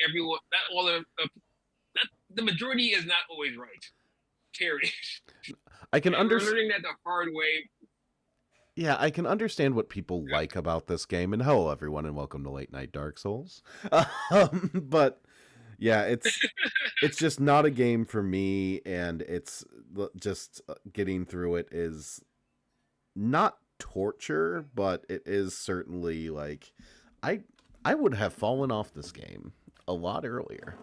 everyone, not all of, not the majority is not always right. Period. I can And we're understand. learning that the hard way. Yeah, I can understand what people like about this game. And hello, everyone, and welcome to Late Night Dark Souls. But yeah, it's just not a game for me, and it's just getting through it is not torture, but it is certainly like I I would have fallen off this game a lot earlier,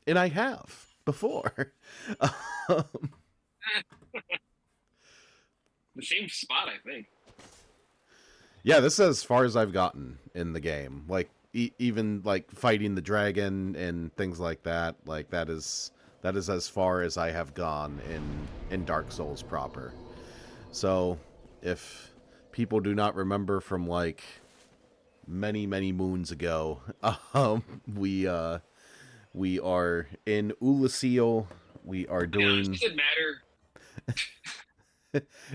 and I have before. The same spot, I think. Yeah, this is as far as I've gotten in the game. Like even like fighting the dragon and things like that. Like that is as far as I have gone in Dark Souls proper. So if people do not remember from like many moons ago, we are in Ulasil. We are To be honest, doing. does it matter?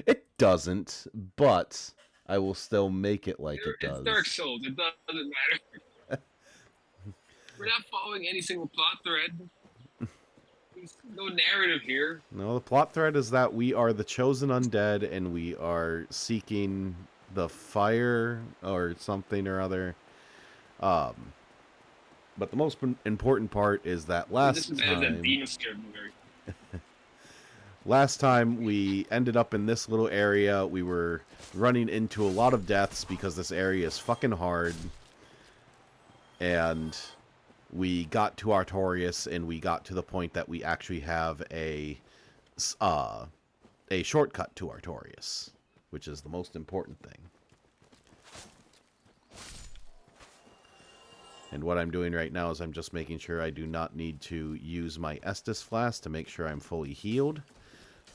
It doesn't, but I will still make it like it It's Dark does. Souls. It doesn't matter. We're not following any single plot thread. There's no narrative here. No, the plot thread is that we are the chosen undead and we are seeking the fire or something or other. Um, but the most important part is that This is a demon scare movie. last time we ended up in this little area. We were running into a lot of deaths because this area is fucking hard. And we got to Artorius and we got to the point that we actually have uh, a shortcut to Artorius, which is the most important thing. And what I'm doing right now is I'm just making sure I do not need to use my Estus Flask to make sure I'm fully healed.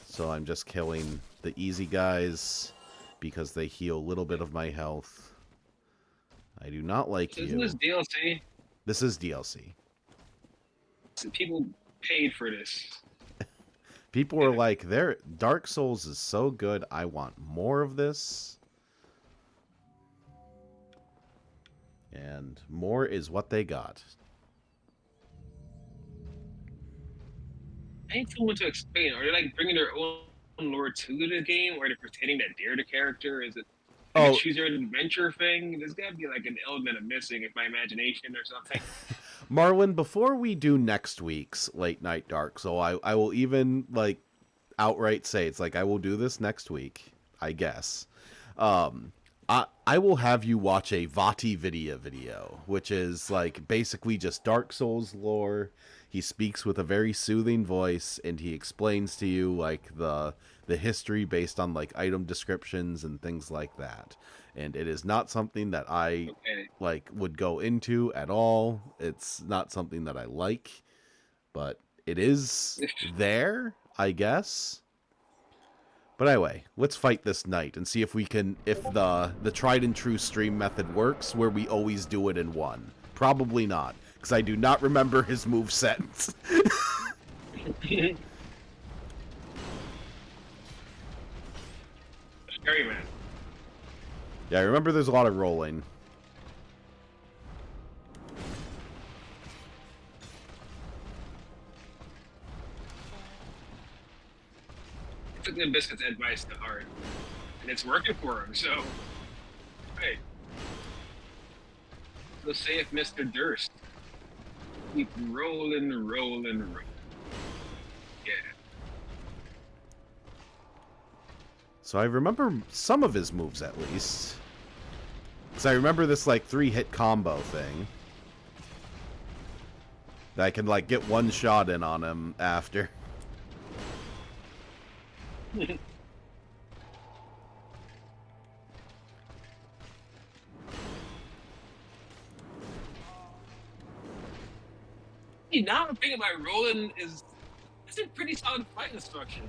So I'm just killing the easy guys because they heal a little bit of my health. I do not like Isn't you. this DLC? This is DLC. People paid for this. People are like, "Their Dark Souls is so good. I want more of this." And more is what they got. I need someone to explain. Are they like bringing their own lore to the game, or are they pretending that they're the character? Is it like a Oh, choose your own adventure thing? There's got to be like an element of missing, if my imagination or something. Marlon, before we do next week's Late Night Dark Soul, I will even like outright say it's like I will do this next week, I guess. Um, I will have you watch a Vati video, which is like basically just Dark Souls lore. He speaks with a very soothing voice, and he explains to you like the history based on like item descriptions and things like that. And it is not something that I Okay. like would go into at all. It's not something that I like, but it is there, I guess. But anyway, let's fight this knight and see if we can, if the tried and true stream method works, where we always do it in one. Probably not, because I do not remember his move set. Scary man. Yeah, I remember there's a lot of rolling. I took the biscuit's advice to heart, and it's working for him. So, hey, go save Mr. Durst. Keep rolling. Yeah. So I remember some of his moves at least. Because I remember this like 3-hit combo thing. That I can like get one shot in on him after. Hey, now I'm thinking about rolling is it's a pretty solid fight instruction.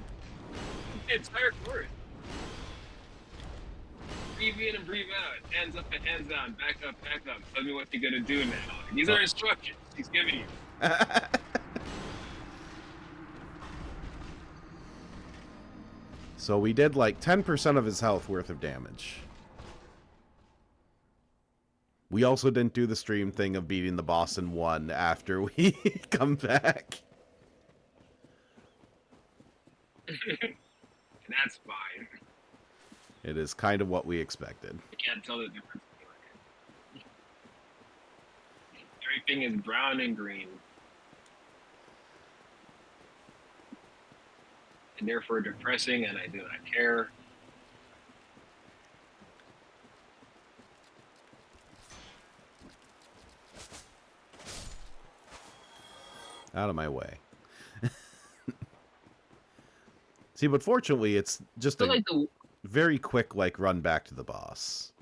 The entire course. Breathe in and breathe out. Hands up and hands down. Back up, back up. Tell me what you're gonna do now. These are instructions he's giving you. So we did like 10% of his health worth of damage. We also didn't do the stream thing of beating the boss in one after we come back. And that's fine. It is kind of what we expected. I can't tell the difference. Everything is brown and green. And therefore depressing, and I do not care. Out of my way. See, but fortunately, it's just a Like very quick, like, run back to the boss.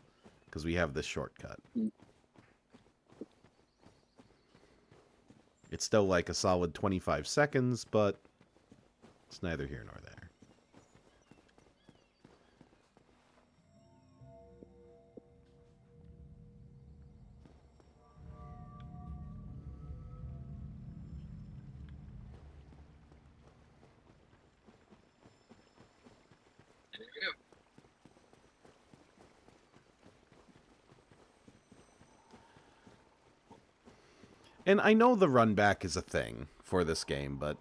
Because we have this shortcut. It's still like a solid 25 seconds, but it's neither here nor there. there we go. And I know the run back is a thing for this game, but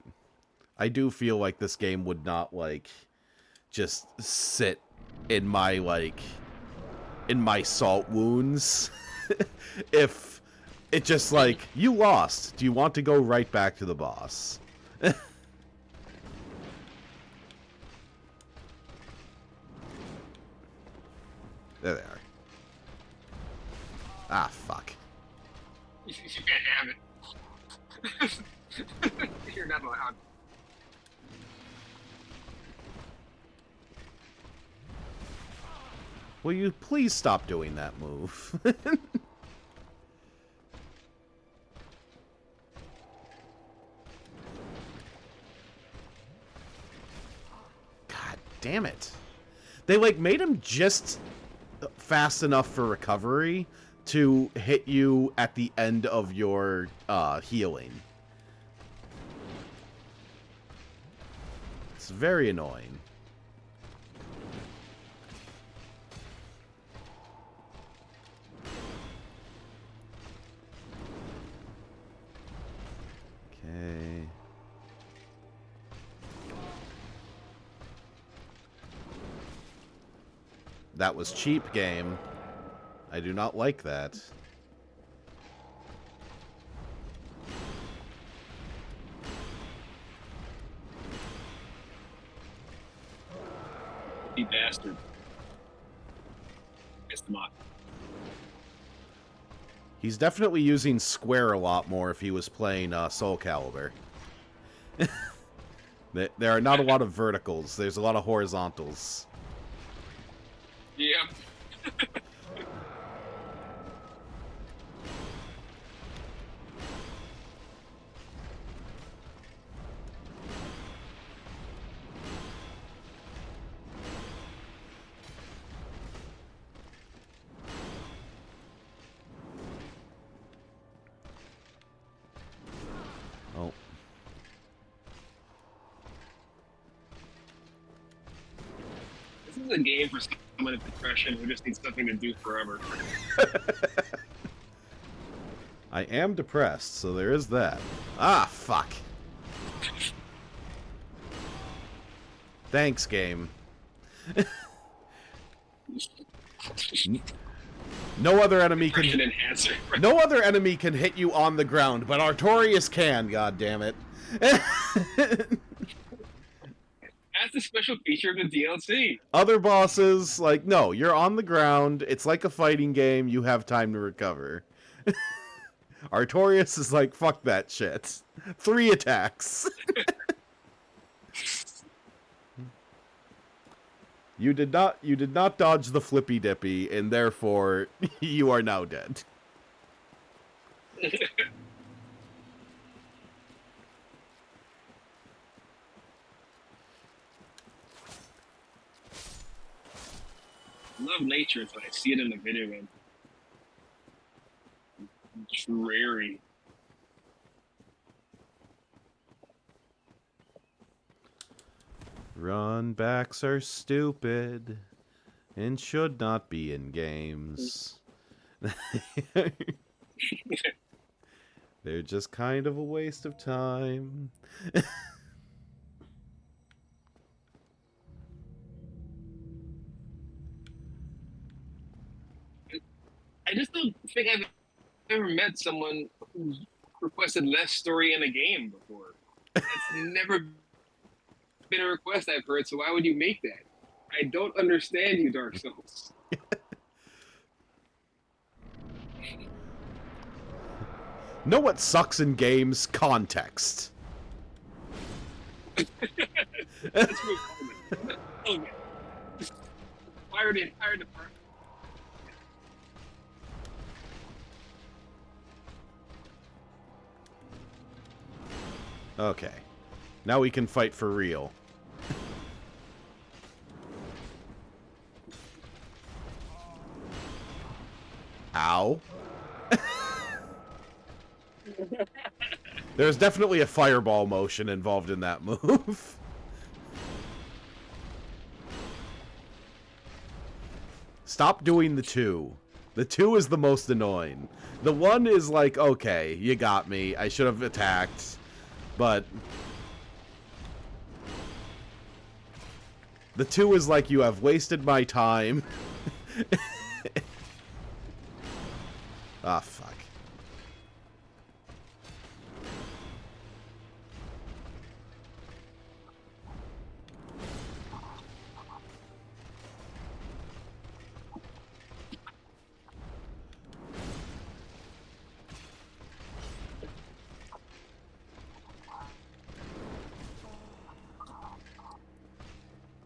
I do feel like this game would not, like, just sit in my, like, in my salt wounds if it just, like, you lost. Do you want to go right back to the boss? There they are. Ah, fuck. You can't have it. You're not allowed. Will you please stop doing that move? God damn it. They, like, made him just fast enough for recovery to hit you at the end of your healing. It's very annoying. Okay. That was cheap, game. I do not like that. You bastard. Pissed him off. He's definitely using square a lot more if he was playing Soul Calibur. There are not a lot of verticals. There's a lot of horizontals. Yep. Oh. This is a game for someone with depression who just needs something to do forever. I am depressed, so there is that. Ah, fuck. Thanks, game. No other enemy can. Depression enhancer. No other enemy can hit you on the ground, but Artorius can. God damn it! That's the special feature of the DLC. Other bosses, like, no, you're on the ground. It's like a fighting game. You have time to recover. Artorius is like, fuck that shit. 3 attacks. You did not dodge the flippy dippy, and therefore you are now dead. I love nature, so I see it in the video game. Dreary. Run backs are stupid and should not be in games. They're just kind of a waste of time. I just don't think I've ever met someone who's requested less story in a game before. That's never been a request I've heard, so why would you make that? I don't understand you, Dark Souls. Know what sucks in games? Context. Let's move on. Okay. Fire the entire department. Okay. Now we can fight for real. Ow. There's definitely a fireball motion involved in that move. Stop doing the 2. The 2 is the most annoying. The 1 is like, okay, you got me. I should have attacked. But the 2 is like, you have wasted my time. Ah, fuck.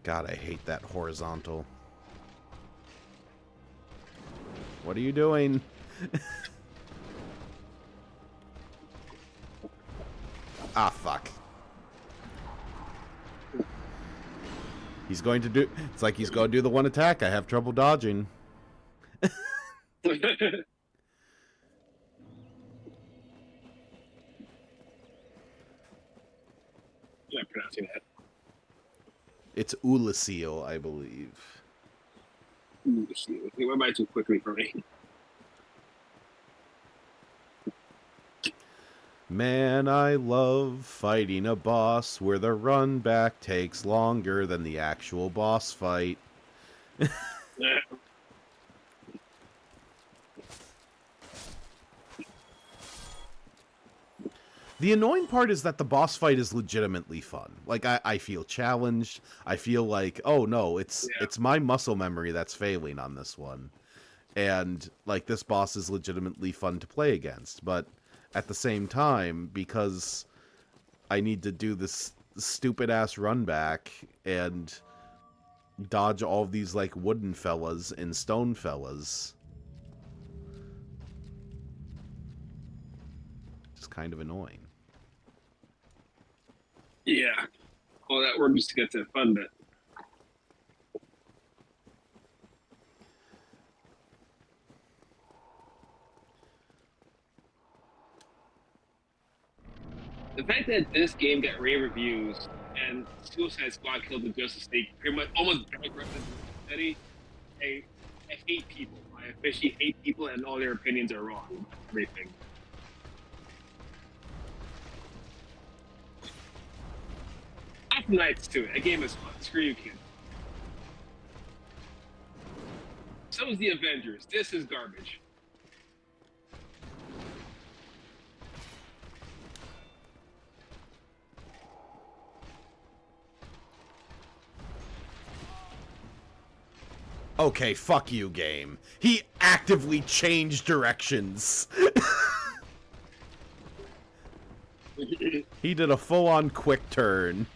God, I hate that horizontal. What are you doing? Ah, fuck. He's going to do... It's like he's going to do the one attack. I have trouble dodging. Yeah, pronouncing that. It's Ulasil, I believe. Ooh, he went by too quickly for me. Man, I love fighting a boss where the run back takes longer than the actual boss fight. The annoying part is that the boss fight is legitimately fun. Like, I feel challenged. I feel like, oh no, it's my muscle memory that's failing on this one. And, like, this boss is legitimately fun to play against. But at the same time, because I need to do this stupid-ass run back and dodge all of these, like, wooden fellas and stone fellas, it's kind of annoying. Yeah. All that work just to get to the fun bit. The fact that this game got rave reviews and Suicide Squad killed the Justice League pretty much almost bankrupted the city. I hate people. I officially hate people, and all their opinions are wrong about everything. I have nights to it. A game is fun. Screw you, kid. So is the Avengers. This is garbage. Okay, fuck you, game. He actively changed directions. He did a full-on quick turn.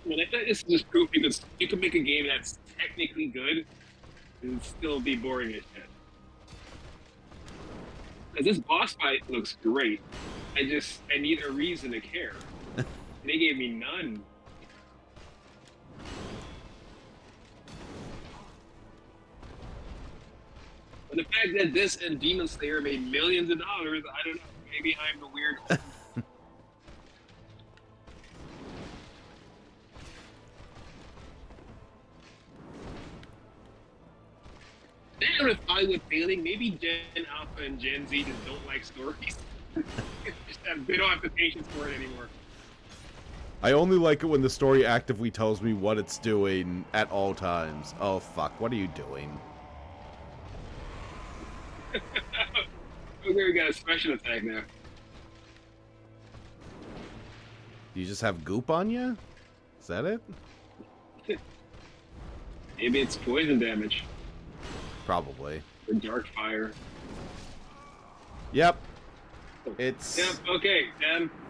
I mean, I thought this is just proof you could make a game that's technically good, and still be boring as shit. Because this boss fight looks great. I need a reason to care. And they gave me none. But the fact that this and Demon Slayer made millions of dollars, I don't know. Maybe I'm the weird. They don't have Hollywood failing. Maybe Gen Alpha and Gen Z just don't like stories. They don't have the patience for it anymore. I only like it when the story actively tells me what it's doing at all times. Oh, fuck. What are you doing? Okay, we got a special attack now. Do you just have goop on you? Is that it? Maybe it's poison damage Probably. or dark fire. Yep. It's Yep. Okay.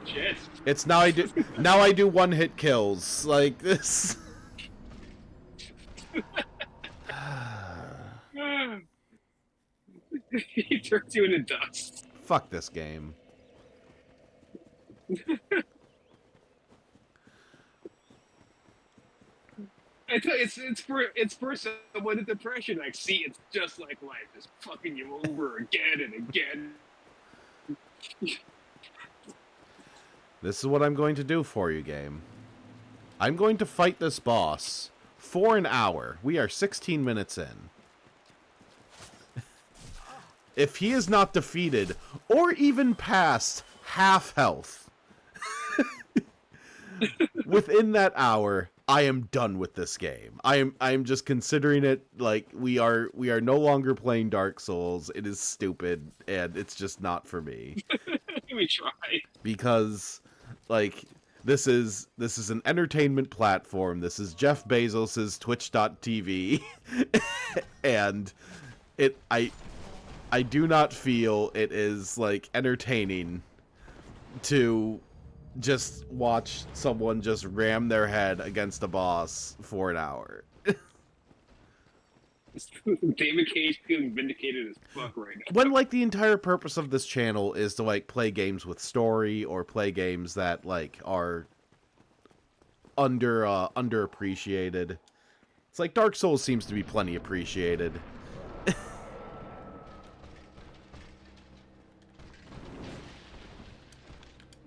Shit. it's now I do one hit kills like this. He turns you into dust. Fuck this game. I tell you, it's for someone with depression. Like, see, it's just like life, just fucking you over again and again. This is what I'm going to do for you, game. I'm going to fight this boss for an hour. We are 16 minutes in. If he is not defeated, or even past half health, within that hour, I am done with this game. I am just considering it like we are no longer playing Dark Souls. It is stupid, and it's just not for me. We try. Because like this is an entertainment platform. This is Jeff Bezos's Twitch.tv and I do not feel it is like entertaining to just watch someone just ram their head against a boss for an hour. David Cage feeling vindicated as fuck right now. When like the entire purpose of this channel is to like play games with story or play games that like are underappreciated. It's like Dark Souls seems to be plenty appreciated.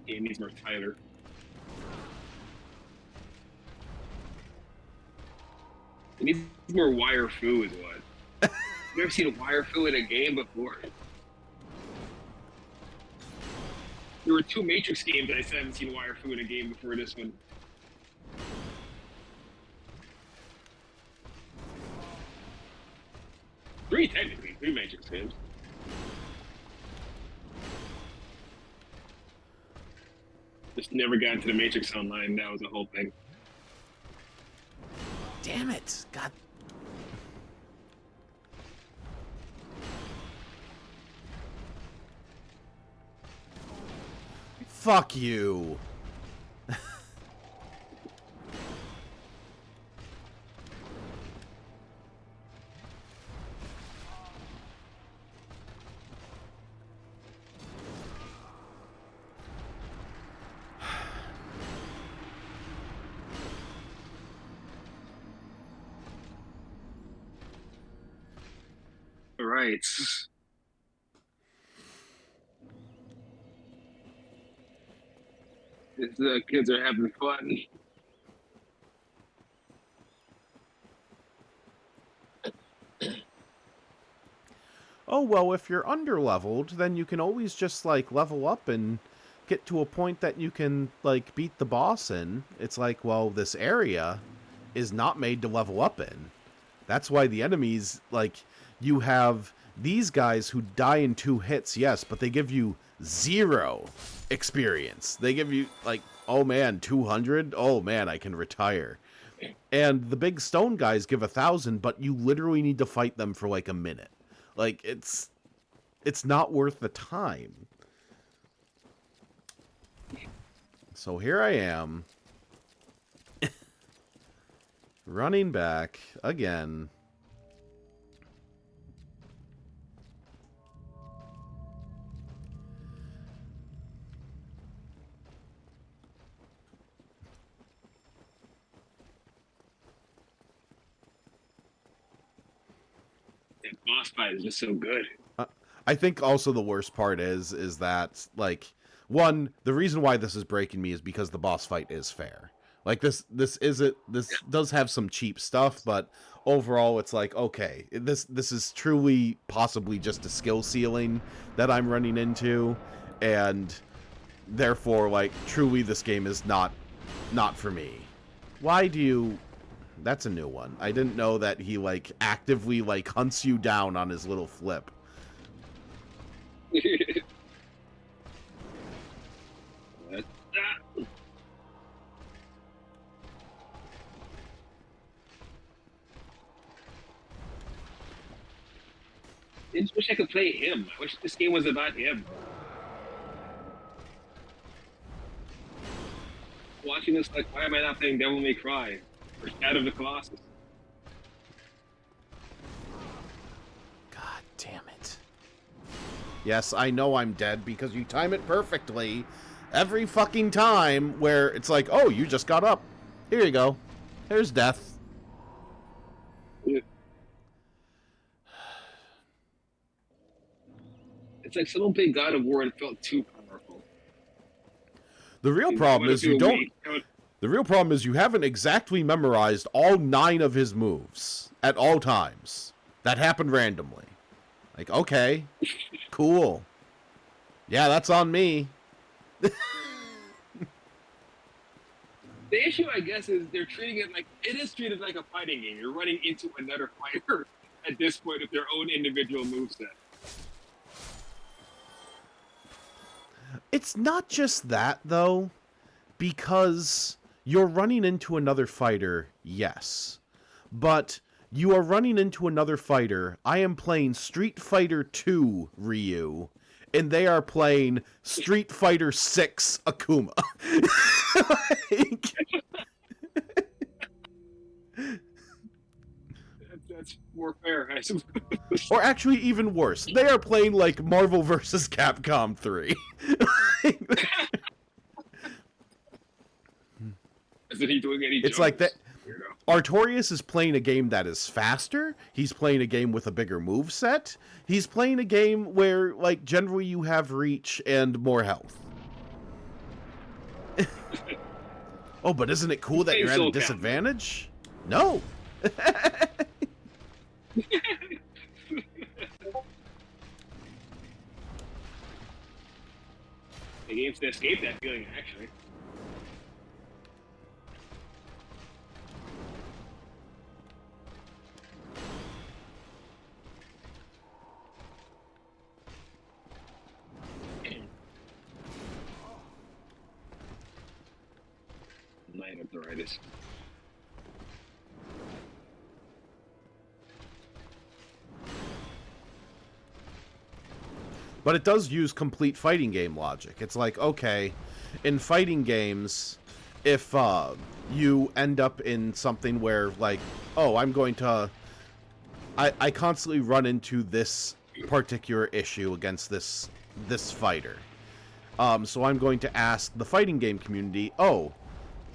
He needs more Tyler. He needs more wire fu is what. I've never seen a wire fu in a game before. There were 2 Matrix games I haven't seen wire fu in a game before this one. Technically, 3 Matrix games. Just never got into the Matrix Online. That was the whole thing. Damn it. God. Fuck you. All right. The kids are having fun. Oh, well, if you're underleveled, then you can always just, like, level up and get to a point that you can, like, beat the boss in. It's like, well, this area is not made to level up in. That's why the enemies, like, you have these guys who die in 2 hits, yes, but they give you 0 experience. They give you, like, oh man, 200? Oh man, I can retire. And the big stone guys give 1,000, but you literally need to fight them for, like, a minute. Like, it's not worth the time. So here I am. Running back again. boss fight is just so good. I think also the worst part is that, like, one, the reason why this is breaking me is because the boss fight is fair. Like, this does have some cheap stuff, but overall it's like, okay, this is truly possibly just a skill ceiling that I'm running into, and therefore, like, truly this game is not for me. Why do you... That's a new one. I didn't know that he, like, actively, like, hunts you down on his little flip. What? I just wish I could play him. I wish this game was about him. Watching this, like, why am I not playing Devil May Cry or Shadow of the Colossus? God damn it. Yes, I know I'm dead because you time it perfectly every fucking time where it's like, oh, you just got up. Here you go. Here's death. Yeah. It's like someone played God of War and felt too powerful. The real problem is you don't... The real problem is you haven't exactly memorized all 9 of his moves at all times. That happened randomly. Like, okay, cool. Yeah, that's on me. The issue, I guess, is they're treating it like it is treated like a fighting game. You're running into another fighter at this point with their own individual moveset. It's not just that, though, because you're running into another fighter, yes. But you are running into another fighter. I am playing Street Fighter 2 Ryu, and they are playing Street Fighter 6 Akuma. Like... That's more fair, I suppose. Or actually, even worse, they are playing, like, Marvel vs. Capcom 3. Isn't he doing any It's jumps? like that. Artorius is playing a game that is faster. He's playing a game with a bigger moveset. He's playing a game where, like, generally you have reach and more health. Oh, but isn't it cool that you're at a disadvantage? No. The game's to escape that feeling, actually. Night Artorius. But it does use complete fighting game logic. It's like, okay, in fighting games, if you end up in something where, like, oh, I'm going to... I constantly run into this particular issue against this fighter. So I'm going to ask the fighting game community, oh,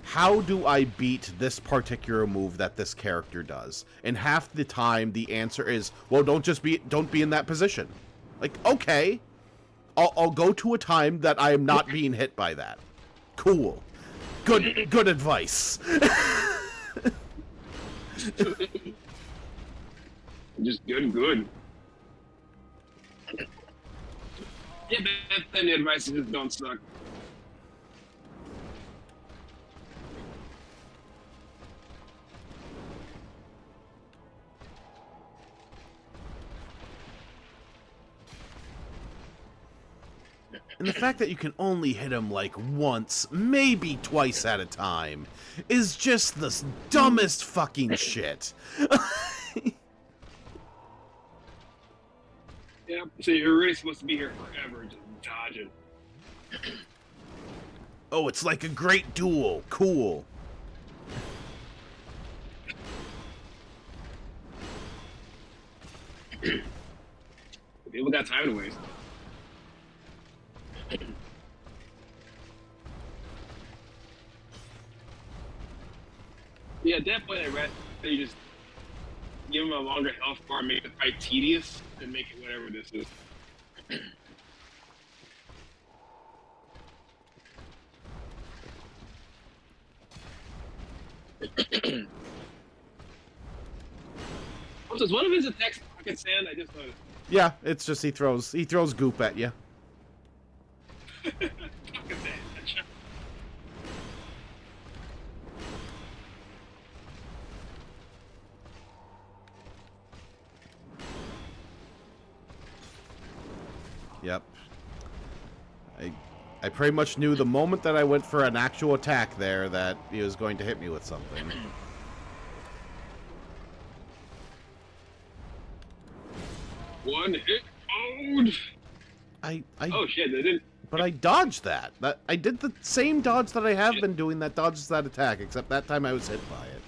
how do I beat this particular move that this character does? And half the time the answer is, well, don't be in that position. Like, okay, I'll go to a time that I am not being hit by that. Cool. Good advice. Just good. Yeah, but then the advice is just don't suck. And the fact that you can only hit him, like, once, maybe twice at a time, is just the dumbest fucking shit. Yeah, so you're really supposed to be here forever, just dodging. Oh, it's like a great duel. Cool. People got time to waste. Yeah, at that point, I'd rather you just give him a longer health bar, make the fight tedious, and make it whatever this is. Also, is one of his attacks pocket sand? I just noticed. Yeah, it's just he throws goop at you. Pocket sand. Gotcha. Yep. I pretty much knew the moment that I went for an actual attack there that he was going to hit me with something. One hit mode. Oh shit! They didn't. But I dodged that. I did the same dodge that I have been doing that dodges that attack, except that time I was hit by it.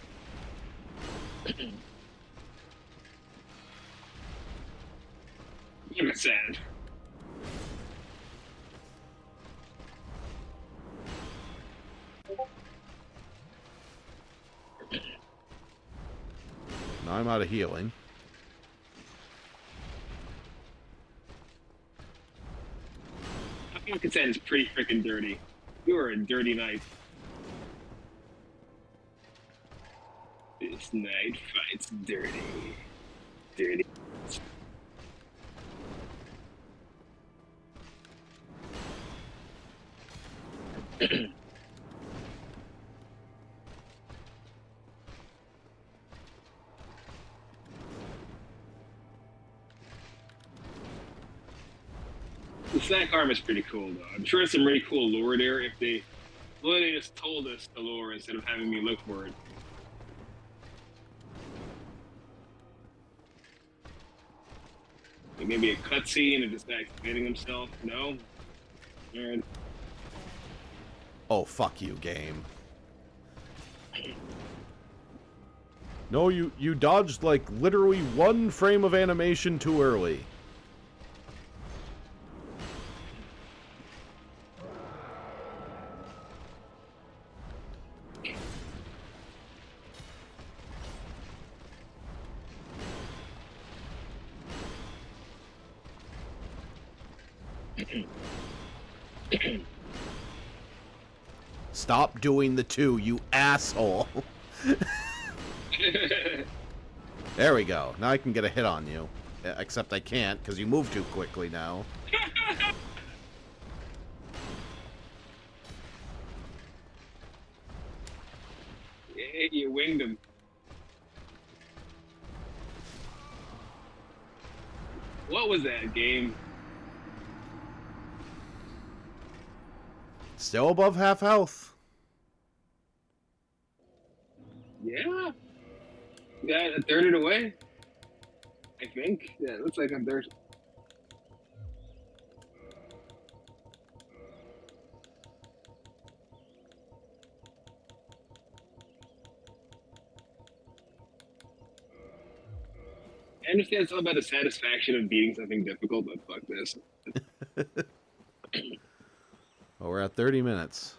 Pocket sand. Now I'm out of healing. Pocket sand is pretty freaking dirty. You are a dirty knight. This night fight's dirty. Dirty. The snack arm is pretty cool, though. I'm sure it's some really cool lore there if they literally just told us the lore instead of having me look for it. Like maybe a cutscene of this guy explaining himself. No? Alright. Oh, fuck you, game. No, you dodged, like, literally one frame of animation too early. Stop doing the two, you asshole. There we go. Now I can get a hit on you. Except I can't, because you move too quickly now. Yeah, you winged him. What was that game? Still above half health. Yeah. Yeah, a third of the way. I think. Yeah, it looks like a third. I understand it's all about the satisfaction of beating something difficult, but fuck this. Well, we're at 30 minutes.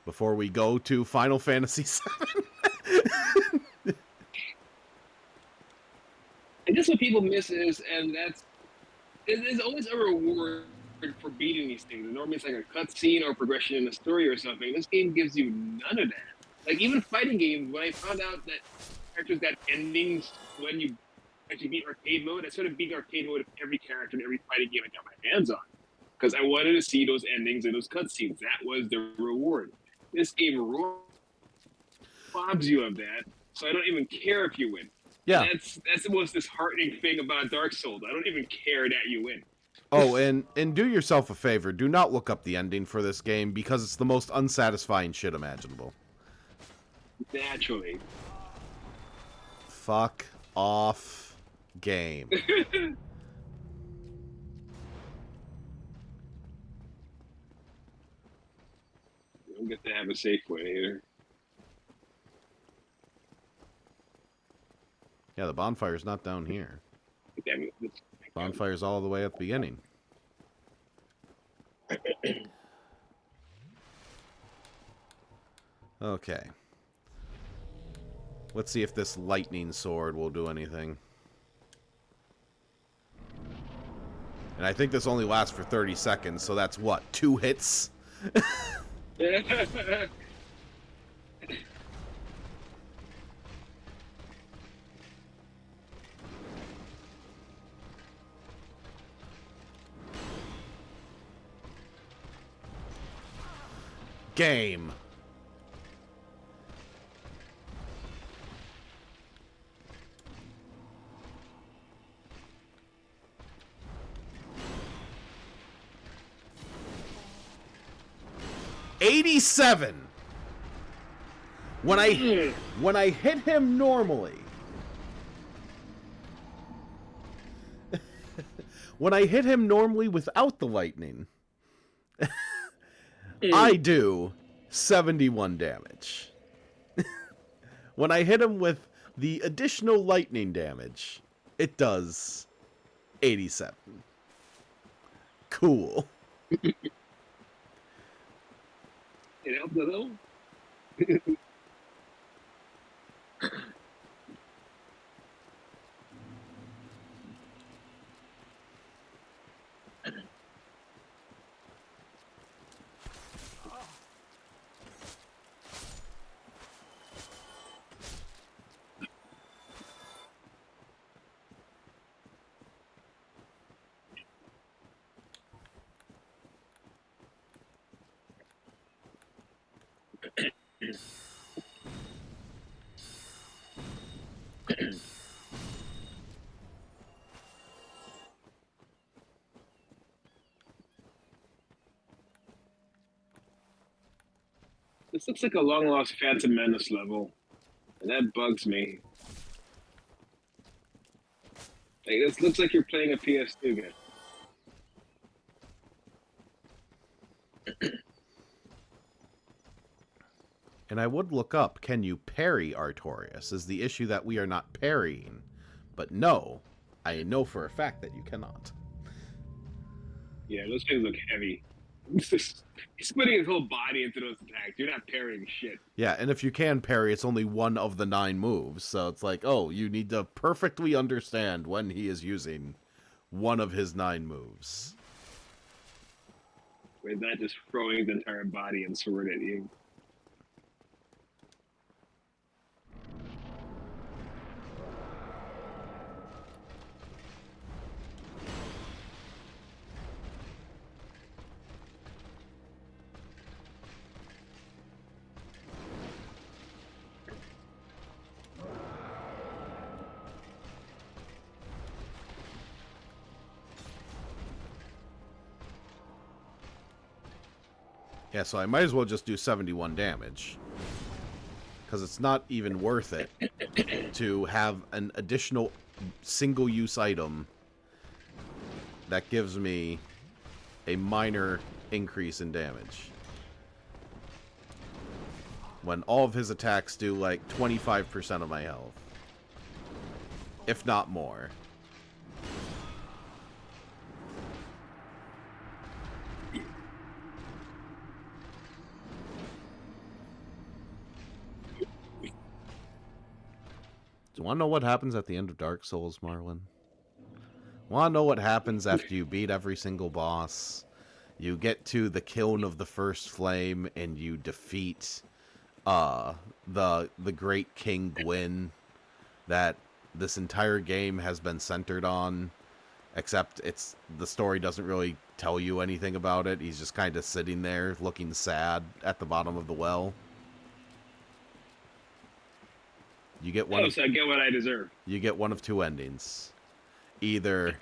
Before we go to Final Fantasy VII. I guess what people miss is, and there's always a reward for beating these things. Normally it's like a cutscene or progression in the story or something. This game gives you none of that. Like even fighting games, when I found out that characters got endings when you actually beat arcade mode, I sort of beat arcade mode of every character in every fighting game I got my hands on. Because I wanted to see those endings and those cutscenes. That was the reward. This game robs you of that, so I don't even care if you win. Yeah. That's the most disheartening thing about Dark Souls. I don't even care that you win. Oh, and do yourself a favor. Do not look up the ending for this game because it's the most unsatisfying shit imaginable. Naturally. Fuck off, game. You don't get to have a safe way here. Yeah, the bonfire's not down here. Damn it. Bonfire's all the way at the beginning. Okay. Let's see if this lightning sword will do anything. And I think this only lasts for 30 seconds, so that's what, 2 hits? Game. $87. When I hit him normally, when I hit him normally without the lightning, I do 71 damage. When I hit him with the additional lightning damage, it does 87. Cool. It helped a little. This looks like a long lost Phantom Menace level, and that bugs me. Like, this looks like you're playing a PS2 game. And I would look up, can you parry Artorius? Is the issue that we are not parrying. But no, I know for a fact that you cannot. Yeah, those things look heavy. He's putting his whole body into those attacks. You're not parrying shit. Yeah, and if you can parry, it's only one of the 9 moves. So it's like, oh, you need to perfectly understand when he is using one of his 9 moves. Where he's not just throwing his entire body and sword at you. Yeah, so I might as well just do 71 damage. Because it's not even worth it to have an additional single-use item that gives me a minor increase in damage. When all of his attacks do like 25% of my health. If not more. Do you want to know what happens at the end of Dark Souls, Marlon? Want to know what happens after you beat every single boss? You get to the kiln of the first flame and you defeat the great King Gwyn that this entire game has been centered on, except the story doesn't really tell you anything about it. He's just kind of sitting there looking sad at the bottom of the well. You get one. So I get what I deserve. You get one of 2 endings. Either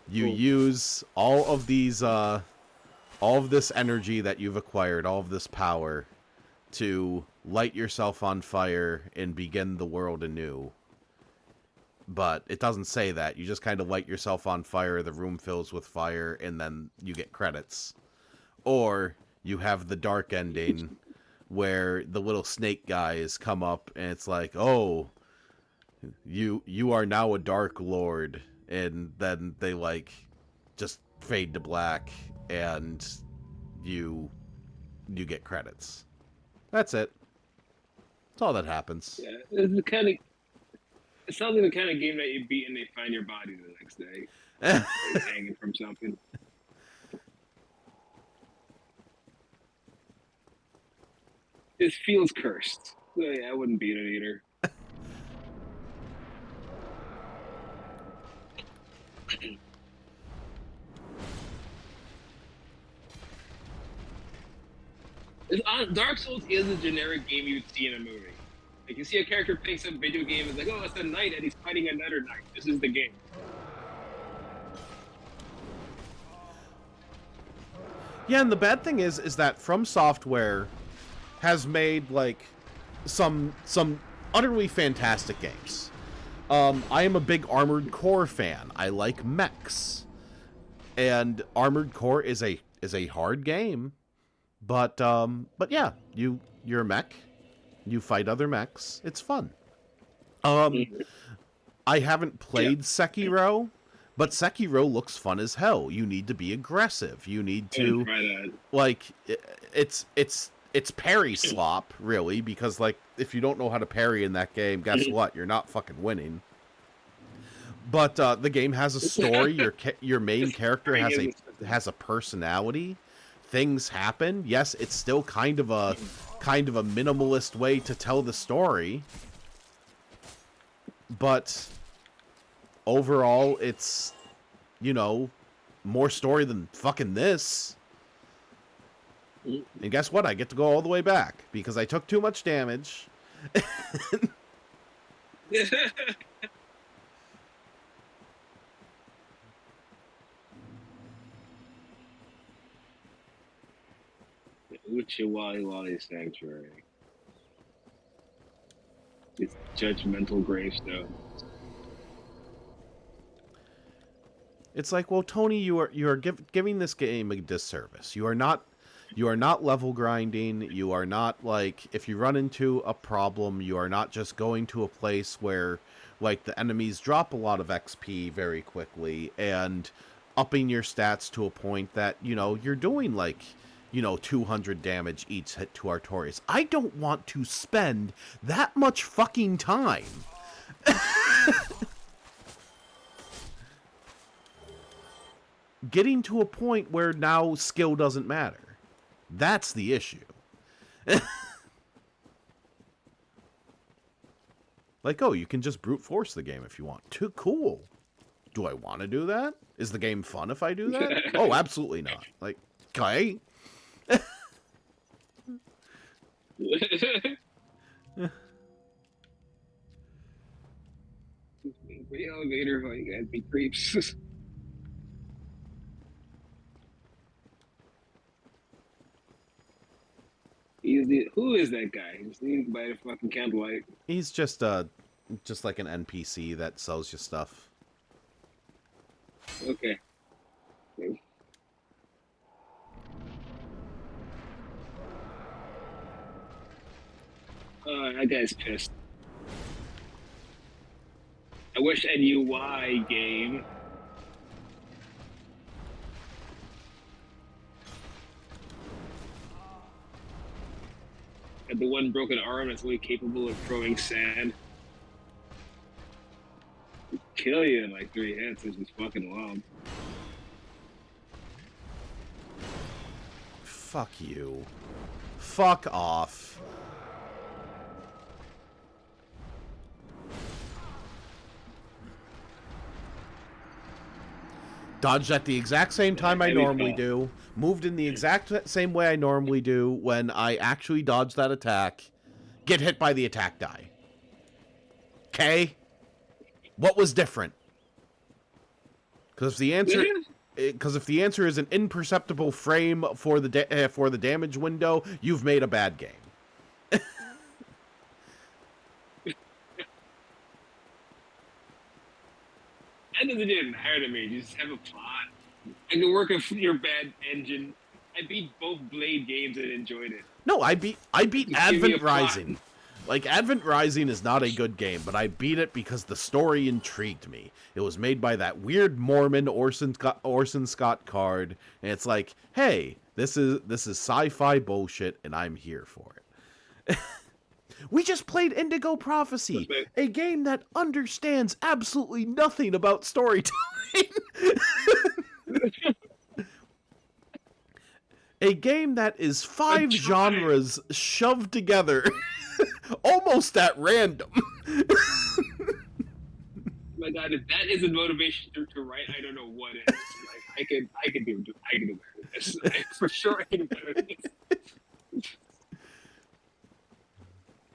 you use all of these, all of this energy that you've acquired, all of this power, to light yourself on fire and begin the world anew. But it doesn't say that. You just kind of light yourself on fire, the room fills with fire, and then you get credits. Or you have the dark ending, where the little snake guys come up and it's like, oh, you are now a dark lord, and then they like just fade to black and you get credits. That's it. That's all that happens. Yeah, it's the kind of. It sounds like the kind of game that you beat and they find your body the next day, like hanging from something. It feels cursed. So yeah, I wouldn't beat it either. Dark Souls is a generic game you'd see in a movie. Like you see a character playing some video game, it's like, oh, it's a knight and he's fighting another knight. This is the game. Yeah, and the bad thing is that From Software has made like some utterly fantastic games. I am a big Armored Core fan. I like mechs, and Armored Core is a hard game, but yeah, you're a mech, you fight other mechs. It's fun. I haven't played Sekiro, but Sekiro looks fun as hell. You need to be aggressive. You need to like it's parry slop, really, because like if you don't know how to parry in that game, guess what? You're not fucking winning. But the game has a story. Your main character has a personality. Things happen. Yes, it's still kind of a minimalist way to tell the story, but overall, it's, more story than fucking this. And guess what? I get to go all the way back because I took too much damage. Uchi Wally Wally Sanctuary. It's judgmental gravestone. It's like, well, Tony, you are giving this game a disservice. You are not level grinding. You are not, like, if you run into a problem, you are not just going to a place where, like, the enemies drop a lot of XP very quickly and upping your stats to a point that, you're doing, like, 200 damage each hit to Artorius. I don't want to spend that much fucking time. Getting to a point where now skill doesn't matter. That's the issue. Like, oh, you can just brute force the game if you want to. Cool. Do I want to do that? Is the game fun if I do that? Oh, absolutely not. Like, okay. The elevator fight guys be creeps. Who is that guy? He's leading by the fucking candlelight. He's just like an NPC that sells you stuff. Okay. That guy's pissed. I wish I knew why, game. Had the one broken arm that's only capable of throwing sand. It'd kill you in like 3 hits, which is fucking wild. Fuck you. Fuck off. Dodged at the exact same time I normally do. Moved in the exact same way I normally do when I actually dodge that attack. Get hit by the attack die. Okay? What was different? Because if the answer is an imperceptible frame for the damage window, you've made a bad game. That doesn't even matter to me. You just have a plot. I can work your bad engine. I beat both Blade games and enjoyed it. No, I beat Advent Rising. Like, Advent Rising is not a good game, but I beat it because the story intrigued me. It was made by that weird Mormon Orson Scott Card, and it's like, hey, this is sci-fi bullshit, and I'm here for it. We just played Indigo Prophecy, a game that understands absolutely nothing about storytelling. A game that is 5 genres shoved together, almost at random. My God, if that isn't motivation to write, I don't know what is. Like, I could do better than this. For sure, I can do better than this.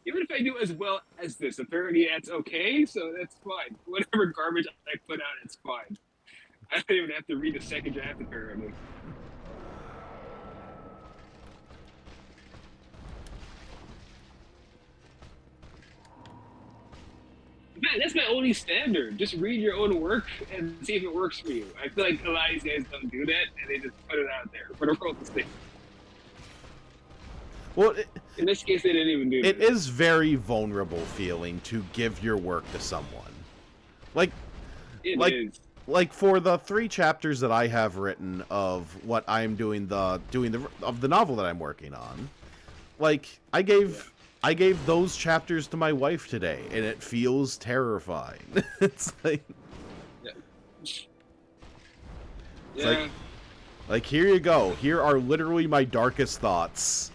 Even if I do as well as this, apparently that's okay, so that's fine. Whatever garbage I put out, it's fine. I don't even have to read the second draft, apparently. Man, that's my only standard. Just read your own work and see if it works for you. I feel like a lot of these guys don't do that, and they just put it out there for the world to see. Well, in this case, they didn't even do it. It is very vulnerable feeling to give your work to someone. Like, it is. Like for the 3 chapters that I have written of what I'm doing of the novel that I'm working on, like I gave those chapters to my wife today, and it feels terrifying. It's like, it's like here you go. Here are literally my darkest thoughts.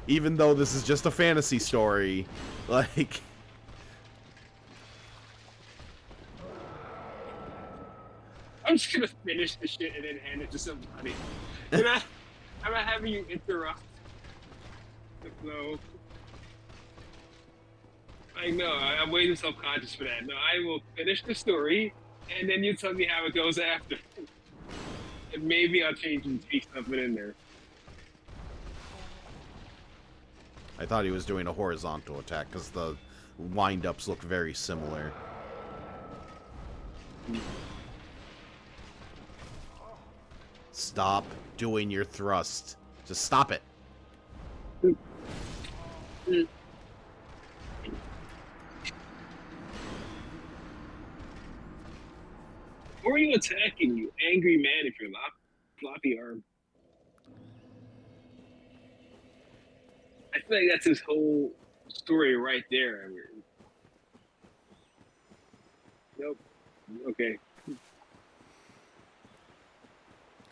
Even though this is just a fantasy story, like... I'm just gonna finish the shit and then hand it to somebody. I'm not having you interrupt the flow. I know, I'm way too self-conscious for that. No, I will finish the story, and then you tell me how it goes after. And maybe I'll change and tweak something in there. I thought he was doing a horizontal attack because the wind-ups look very similar. Stop doing your thrust. Just stop it. Who are you attacking, you angry man, if you're floppy arm? I feel like that's his whole story right there. I mean, nope. Okay.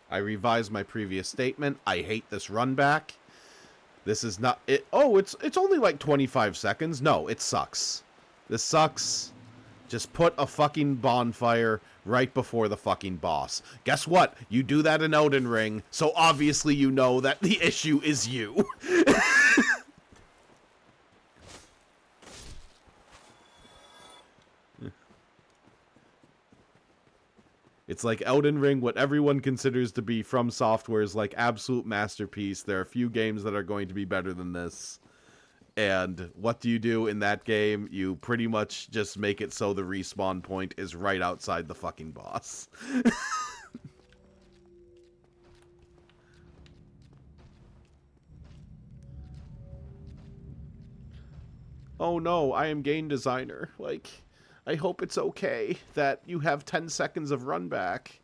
I revised my previous statement. I hate this run back. This is not it. Oh, it's only like 25 seconds. No, it sucks. This sucks. Just put a fucking bonfire right before the fucking boss. Guess what? You do that in Elden Ring, so obviously you know that the issue is you. It's like Elden Ring, what everyone considers to be From Software's like absolute masterpiece. There are a few games that are going to be better than this. And what do you do in that game? You pretty much just make it so the respawn point is right outside the fucking boss. Oh no, I am game designer. Like, I hope it's okay that you have 10 seconds of run back.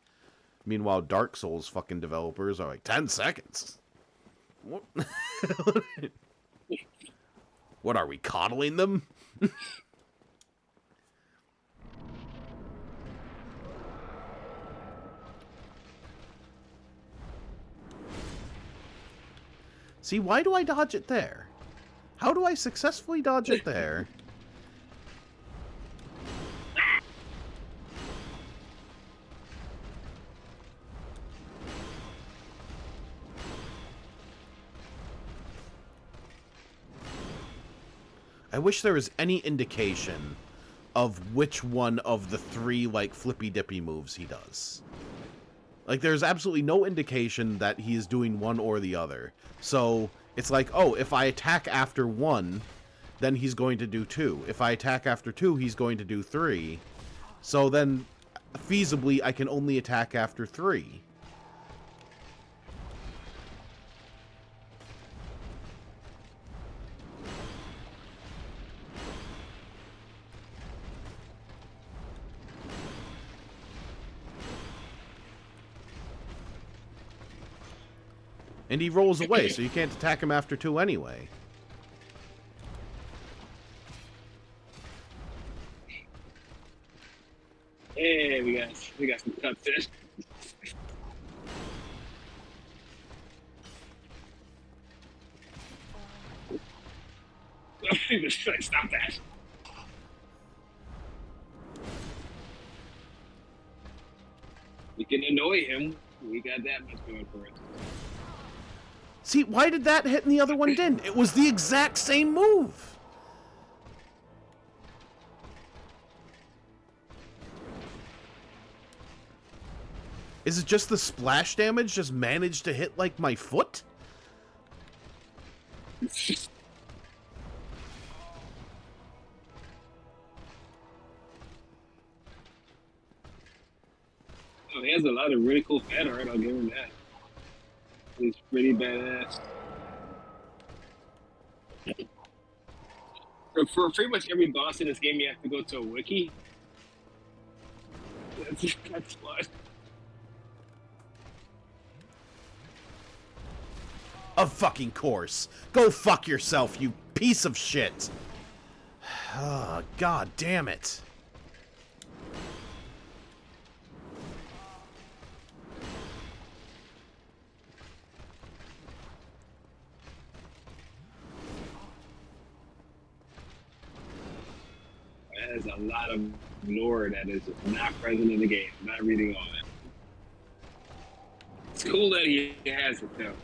Meanwhile, Dark Souls fucking developers are like, 10 seconds? What? What are we, coddling them? See, why do I dodge it there? How do I successfully dodge it there? I wish there was any indication of which one of the 3, like, flippy-dippy moves he does. Like, there's absolutely no indication that he is doing one or the other. So, it's like, oh, if I attack after 1, then he's going to do 2. If I attack after 2, he's going to do 3. So then, feasibly, I can only attack after 3. And he rolls away, so you can't attack him after 2 anyway. Yes, we got some cuts in. Stop that. We can annoy him. We got that much going for us. See, why did that hit and the other one didn't? It was the exact same move. Is it just the splash damage just managed to hit, like, my foot? Oh, he has a lot of really cool fan art. I'll give him that. He's pretty badass. For pretty much every boss in this game, you have to go to a wiki. That's fun. Of fucking course. Go fuck yourself, you piece of shit. Oh, god damn it. There's a lot of lore that is not present in the game. I'm not reading all that. It's cool that he has it, though. I'm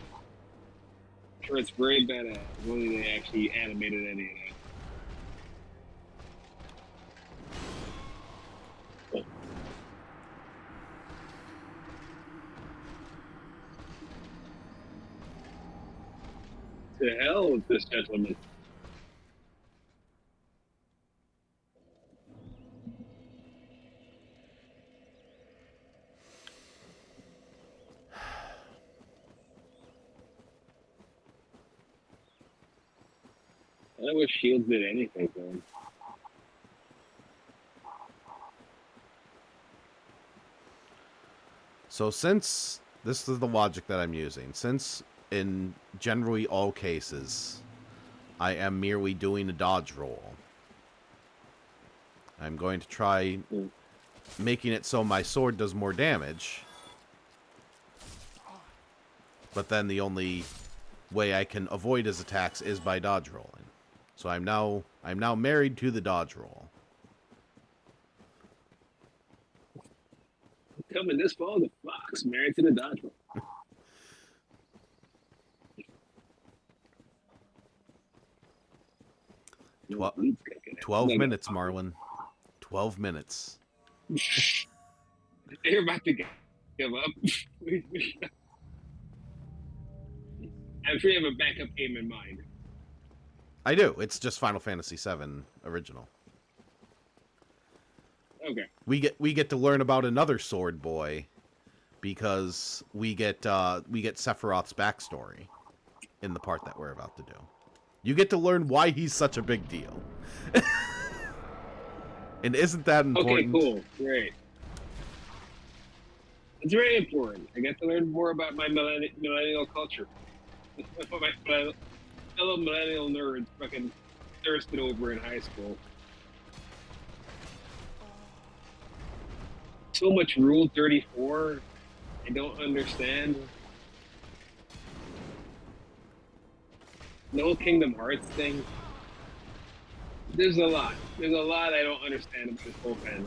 sure it's very badass. If only they actually animated any of that. To hell with this gentleman. I wish Shields did anything for him. So since this is the logic that I'm using, since in generally all cases I am merely doing a dodge roll, I'm going to try making it so my sword does more damage. But then the only way I can avoid his attacks is by dodge rolling. So I'm now married to the dodge roll. Coming this fall, the Fox married to the Dodger. 12 minutes, Marlon. 12 minutes. They're about to give up. I'm sure you have a backup game in mind. I do. It's just Final Fantasy VII Original. Okay. We get to learn about another sword boy because we get Sephiroth's backstory in the part that we're about to do. You get to learn why he's such a big deal. And isn't that important? Okay, cool. Great. It's very important. I get to learn more about my millennial culture. My fellow millennial nerds fucking thirsted over in high school. So much Rule 34. I don't understand. No Kingdom Hearts thing. There's a lot. There's a lot I don't understand about this whole fandom.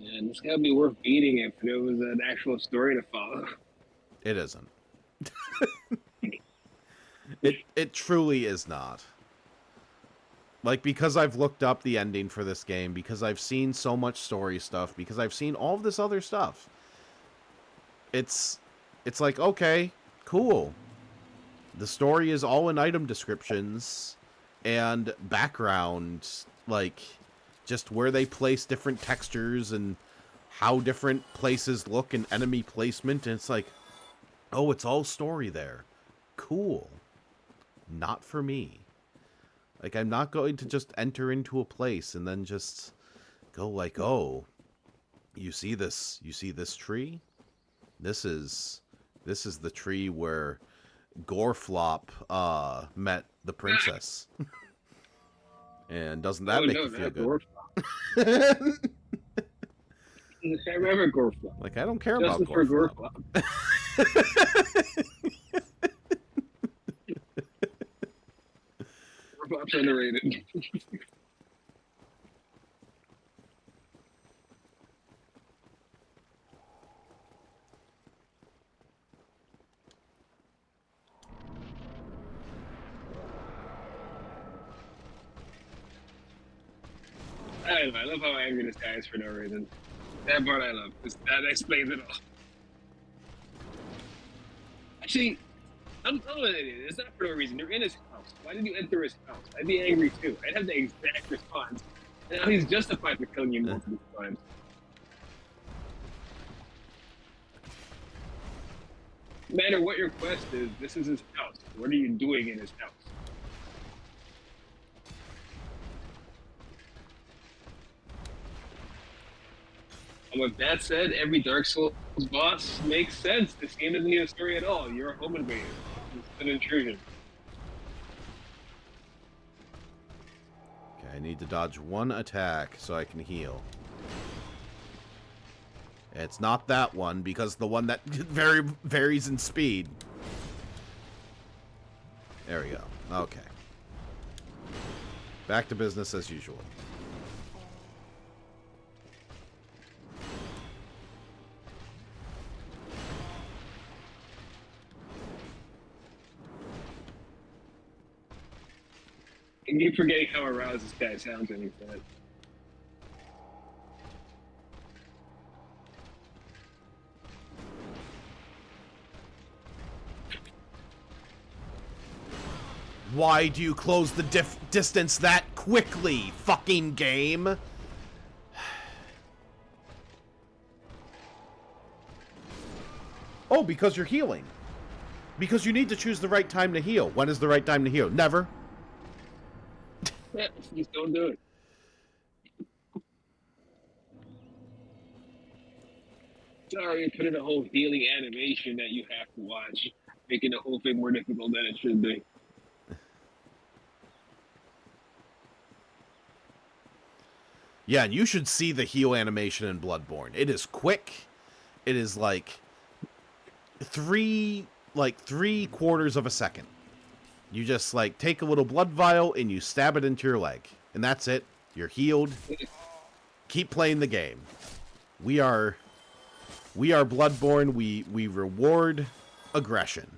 And it's gotta be worth beating if there was an actual story to follow. It isn't. It truly is not. Like, because I've looked up the ending for this game, because I've seen so much story stuff, because I've seen all of this other stuff. It's like, okay, cool. The story is all in item descriptions and background, like, just where they place different textures and how different places look and enemy placement, and it's like, oh, it's all story there. Cool. Not for me. Like, I'm not going to just enter into a place and then just go like, oh, You see this? You see this tree? This is the tree where Goreflop met the princess. And doesn't that Oh make no, you feel not good? Goreflop. I remember Goreflop. Like, I don't care about Justice for Goreflop. Goreflop. Goreflop's underrated. I don't know. I love how angry this guy is for no reason. That part I love. That explains it all. Actually, I'm an idiot. It's not for no reason. You're in his house. Why did you enter his house? I'd be angry too. I'd have the exact response. And now he's justified for killing you multiple times. No matter what your quest is, this is his house. What are you doing in his house? And with that said, every Dark Souls boss makes sense. This game doesn't need a story at all. You're a home invader. It's an intrusion. Okay, I need to dodge one attack so I can heal. It's not that one, because the one that varies in speed. There we go. Okay. Back to business as usual. I keep forgetting how aroused this guy sounds when he said. Why do you close the distance that quickly, fucking game? Oh, because you're healing. Because you need to choose the right time to heal. When is the right time to heal? Never. Yeah, just don't do it. Sorry, put in a whole healing animation that you have to watch, making the whole thing more difficult than it should be. Yeah, and you should see the heal animation in Bloodborne. It is quick. It is like three quarters of a second. You just like take a little blood vial and you stab it into your leg. And that's it. You're healed. Keep playing the game. We are Bloodborne. We reward aggression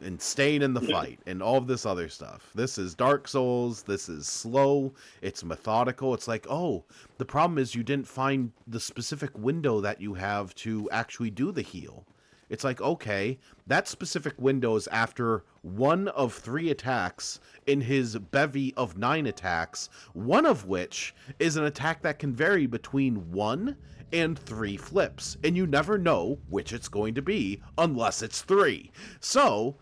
and staying in the fight and all of this other stuff. This is Dark Souls. This is slow. It's methodical. It's like, oh, the problem is you didn't find the specific window that you have to actually do the heal. It's like, okay, that specific window is after one of 3 attacks in his bevy of 9 attacks, one of which is an attack that can vary between 1 and 3 flips, and you never know which it's going to be unless it's 3. So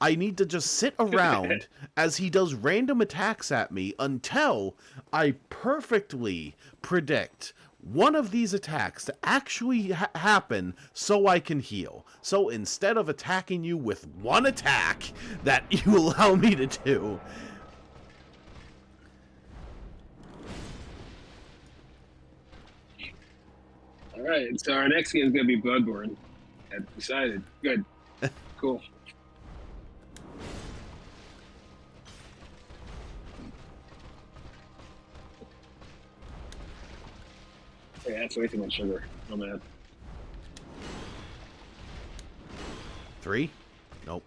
I need to just sit around as he does random attacks at me until I perfectly predict one of these attacks to actually happen so I can heal. So instead of attacking you with one attack that you allow me to do, All right, so our next game is going to be Bloodborne. I've decided. Good. Cool. Yeah, that's way too much sugar. Oh, man. 3? Nope.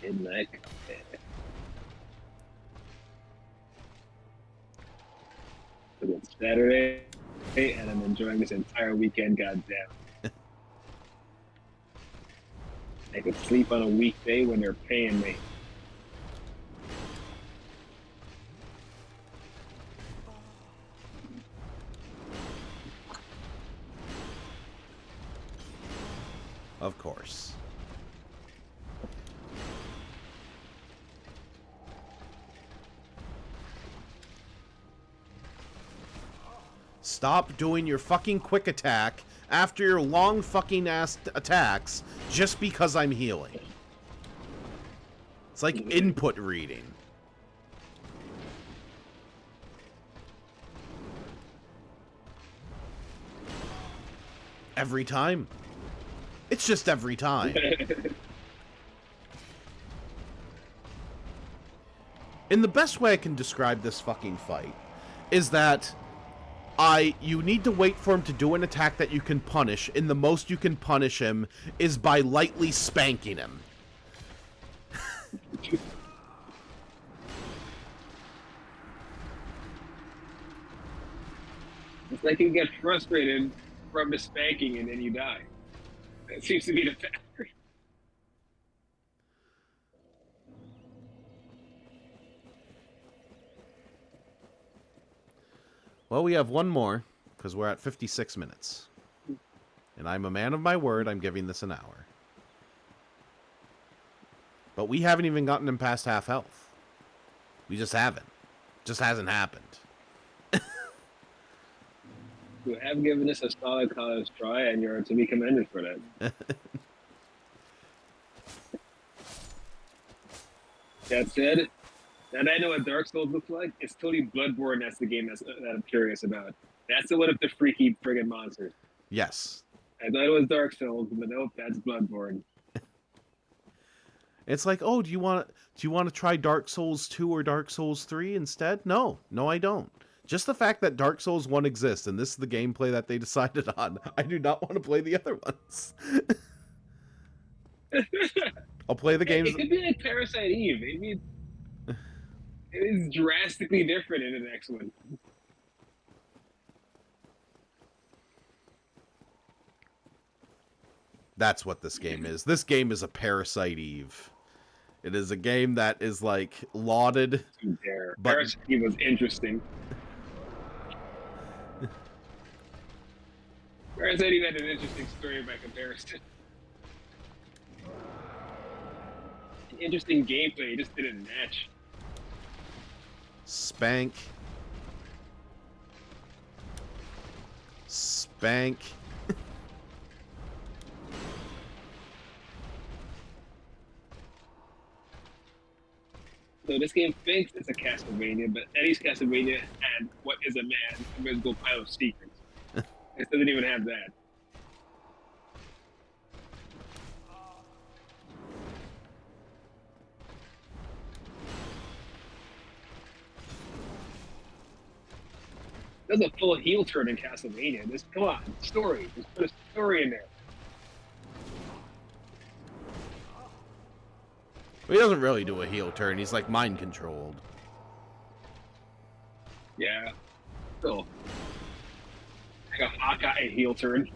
Midnight. It's Saturday, and I'm enjoying this entire weekend, goddamn. I could sleep on a weekday when they're paying me. Of course. Stop doing your fucking quick attack after your long fucking ass attacks just because I'm healing. It's like input reading. Every time. It's just every time. And the best way I can describe this fucking fight is that you need to wait for him to do an attack that you can punish, and the most you can punish him is by lightly spanking him. It's like you get frustrated from the spanking and then you die. That seems to be the factor. Well, we have one more, because we're at 56 minutes. And I'm a man of my word, I'm giving this an hour. But we haven't even gotten him past half health. We just haven't. Just hasn't happened. You have given this a solid college try, and you're to be commended for that. That said, now that I know what Dark Souls looks like, it's totally Bloodborne. That's the game that I'm curious about. That's the one of the freaky friggin' monsters. Yes. I thought it was Dark Souls, but nope, that's Bloodborne. It's like, oh, do you want to try Dark Souls 2 or Dark Souls 3 instead? No, I don't. Just the fact that Dark Souls 1 exists and this is the gameplay that they decided on, I do not want to play the other ones. I'll play the games. It could be like Parasite Eve. Maybe it is drastically different in the next one. That's what this game is. This game is a Parasite Eve. It is a game that is like lauded. But Parasite Eve was interesting. Parasite Eve had an interesting story by comparison. Interesting gameplay, it just didn't match. Spank. Spank. So this game thinks it's a Castlevania, but Eddie's Castlevania had What Is a Man, Invisible Pile of Secrets. It doesn't even have that. There's a full heel turn in Castlevania. Come on, story. Just put a story in there. He doesn't really do a heel turn. He's like mind controlled. Yeah. Still. Like a Hawkeye heel turn.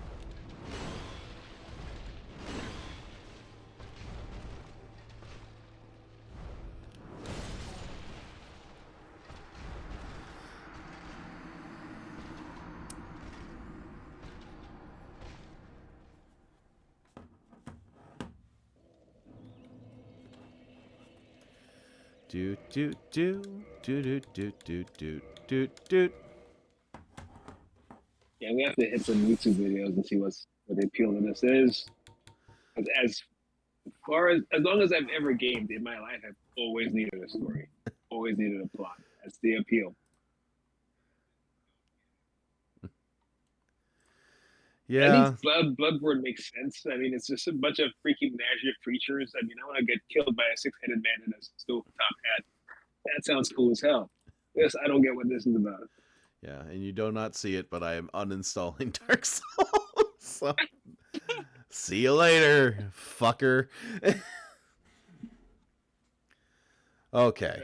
Do do do do do do do do do do. Yeah, we have to hit some YouTube videos and see what the appeal of this is. As long as I've ever gamed in my life, I've always needed a story, always needed a plot. That's the appeal. Yeah. At least Bloodborne makes sense. I mean, it's just a bunch of freaking menagerie creatures. I mean, I want to get killed by a six-headed man in a stove top hat. That sounds cool as hell. This, I don't get what this is about. Yeah, and you do not see it, but I am uninstalling Dark Souls. So, see you later, fucker. Okay.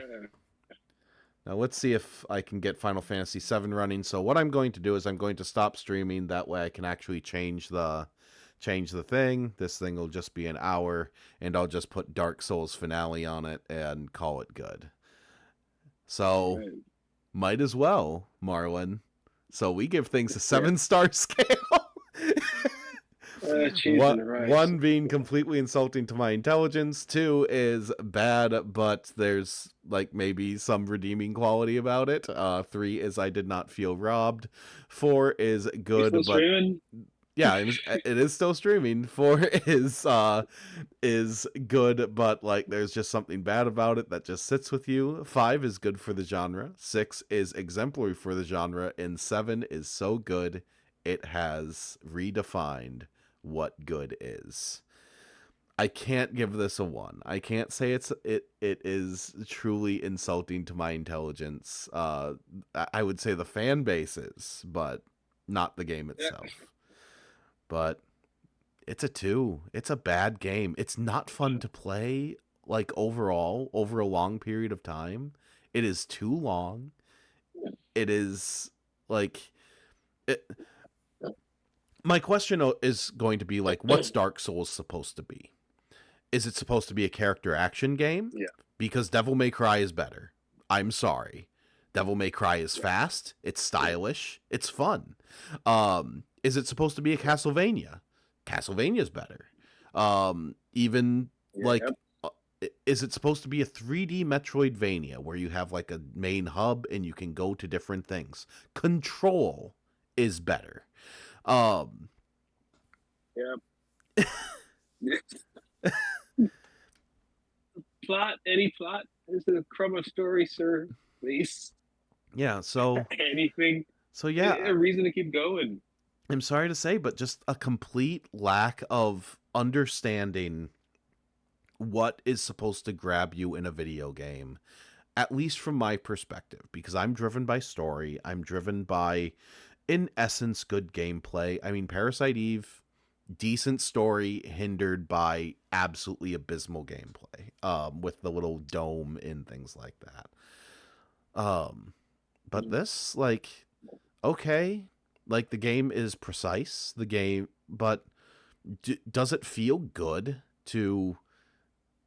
Now let's see if I can get Final Fantasy VII running. So what I'm going to do is I'm going to stop streaming. That way I can actually change the thing. This thing will just be an hour, and I'll just put Dark Souls finale on it and call it good. So might as well, Marlon. So we give things a 7-star scale. cheese One and rice. one being completely insulting to my intelligence. Two is bad, but there's like maybe some redeeming quality about it. Three is I did not feel robbed. Four is You still good, but streaming? yeah, it is still streaming. Four is good, but like there's just something bad about it that just sits with you. Five is good for the genre. Six is exemplary for the genre, and seven is so good it has redefined what good is. I can't give this a one. I can't say it is truly insulting to my intelligence. I would say the fan base is, but not the game Yeah. itself. But it's a two. It's a bad game. It's not fun to play, like overall, over a long period of time. It is too long. It is like it, my question is going to be like, what's Dark Souls supposed to be? Is it supposed to be a character action game? Yeah. Because Devil May Cry is better. I'm sorry. Devil May Cry is Yeah. fast, it's stylish, it's fun. Is it supposed to be a Castlevania? Castlevania's better. Even like Yep. is it supposed to be a 3D Metroidvania where you have like a main hub and you can go to different things? Control is better. Um Yep. Plot? Any plot? This is a crumb of story, sir. Please. yeah, so Anything. yeah, A reason to keep going. I'm sorry to say, but just a complete lack of understanding what is supposed to grab you in a video game, at least from my perspective, because I'm driven by story. I'm driven by, in essence, good gameplay. I mean, Parasite Eve, decent story hindered by absolutely abysmal gameplay, with the little dome and things like that. But this, like, okay, like the game is precise, the game, but does it feel good to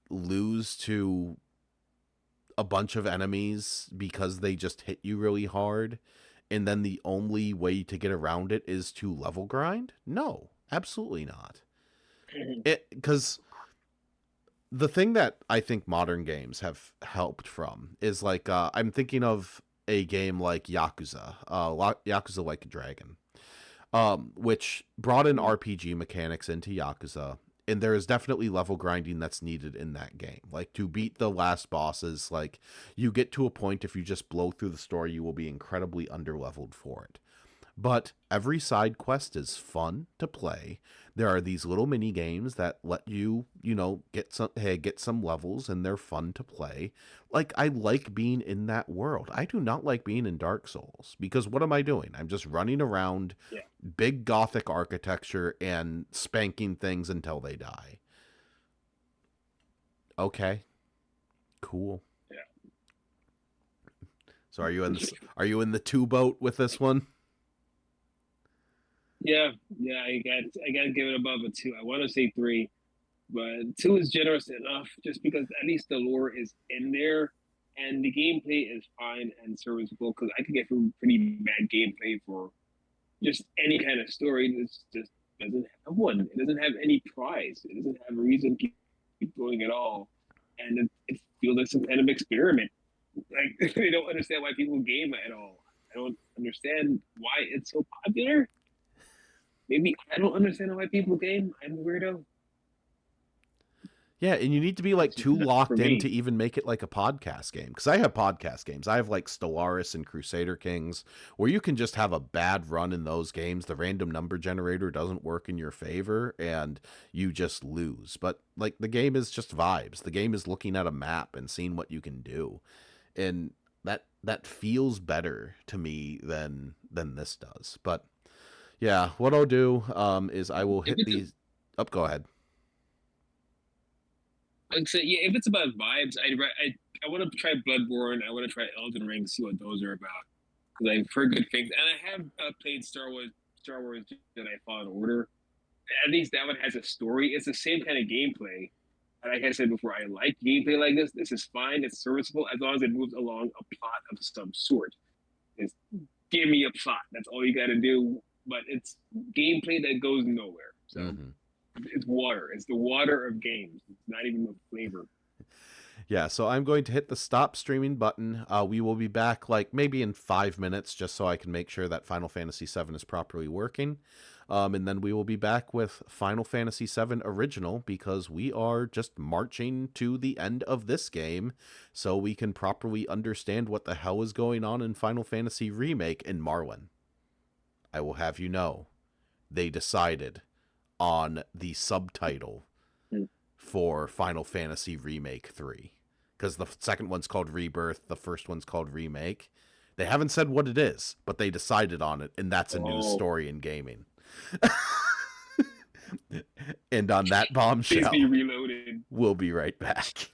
lose to a bunch of enemies because they just hit you really hard and then the only way to get around it is to level grind? No, absolutely not. It because the thing that I think modern games have helped from is like I'm thinking of a game like Yakuza, Yakuza Like a Dragon, which brought in RPG mechanics into Yakuza, and there is definitely level grinding that's needed in that game. Like to beat the last bosses, like you get to a point if you just blow through the story, you will be incredibly underleveled for it. But every side quest is fun to play. There are these little mini games that let you, get some levels and they're fun to play. Like I like being in that world. I do not like being in Dark Souls because what am I doing? I'm just running around Yeah. big gothic architecture and spanking things until they die. Okay. Cool. Yeah. So are you in the two boat with this one? Yeah. Yeah. I got to give it above a two. I want to say three, but two is generous enough just because at least the lore is in there and the gameplay is fine and serviceable because I could get through pretty bad gameplay for just any kind of story. This just doesn't have one. It doesn't have any prize. It doesn't have a reason to keep going at all. And it feels like some kind of experiment. Like they don't understand why people game at all. I don't understand why it's so popular. Maybe I don't understand why people game. I'm a weirdo. Yeah, and you need to be like It's too not for locked in to me. even make it like a podcast game. Because I have podcast games. I have like Stellaris and Crusader Kings, where you can just have a bad run in those games. The random number generator doesn't work in your favor, and you just lose. But like the game is just vibes. The game is looking at a map and seeing what you can do, and that feels better to me than this does. But yeah, what I'll do is I will If hit it's these. Up, go ahead. like say, yeah, if it's about vibes, I want to try Bloodborne. I want to try Elden Ring, see what those are about because I've heard good things, and I have played Star Wars Jedi Fallen Order. At least that one has a story. It's the same kind of gameplay. And like I said before, I like gameplay like this. This is fine. It's serviceable as long as it moves along a plot of some sort. It's give me a plot. That's all you got to do. But it's gameplay that goes nowhere. So Mm-hmm. It's water. It's the water of games. It's not even the flavor. Yeah, so I'm going to hit the stop streaming button. We will be back like maybe in 5 minutes just so I can make sure that Final Fantasy VII is properly working. And then we will be back with Final Fantasy VII Original because we are just marching to the end of this game so we can properly understand what the hell is going on in Final Fantasy Remake in Marlin. I will have you know, they decided on the subtitle for Final Fantasy Remake 3. Because the second one's called Rebirth, the first one's called Remake. They haven't said what it is, but they decided on it, and that's a news story in gaming. And on that Please be bombshell, reloaded. we'll be right back.